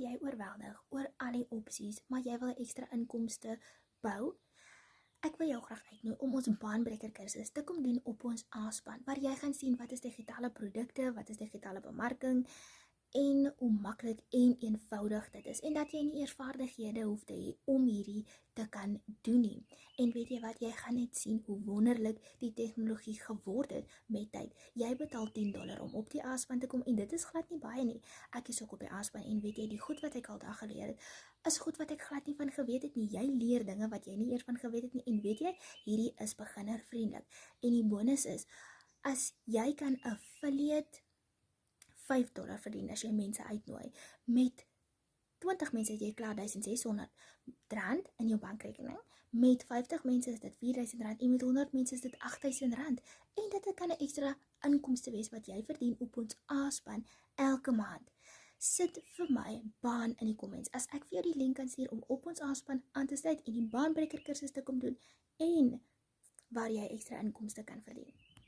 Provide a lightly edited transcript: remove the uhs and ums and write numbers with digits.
voel jy oorweldig oor al die opsies, maar jy wil ekstra inkomste bou, ek wil jou graag uitnooi om ons baanbreker kursus te kom doen op ons aanspan, waar jy gaan sien wat is digitale produkte, wat is digitale bemarking, en hoe maklik en eenvoudig dit is, en dat jy nie eers vaardighede hoef te hê om hierdie te kan doen nie. En weet jy wat, jy gaan net sien hoe wonderlik die tegnologie geword het met tyd. Jy betaal $10 om op die aanspan te kom, en dit is glad nie baie nie. Ek is ook op die aanspan, en weet jy, die goed wat ek al daar geleer het, is goed wat ek glad nie van geweet het nie. Jy leer dinge wat jy nie eers van geweet het nie, en weet jy, hierdie is beginnervriendelik. En die bonus is, as jy kan affiliate $5 verdien as jy mense uitnooi. Met 20 mense het jy klaar R1,600 in jou bankrekening. Met 50 mense is dit R4,000 en met 100 mense is dit R8,000. En dit kan 'n ekstra inkomste wees wat jy verdien op ons aanspan elke maand. Sit vir my baan in die comments as ek vir jou die link kan stuur om op ons aanspan aan te sluit en die baanbreker kursus te kom doen en waar jy ekstra inkomste kan verdien.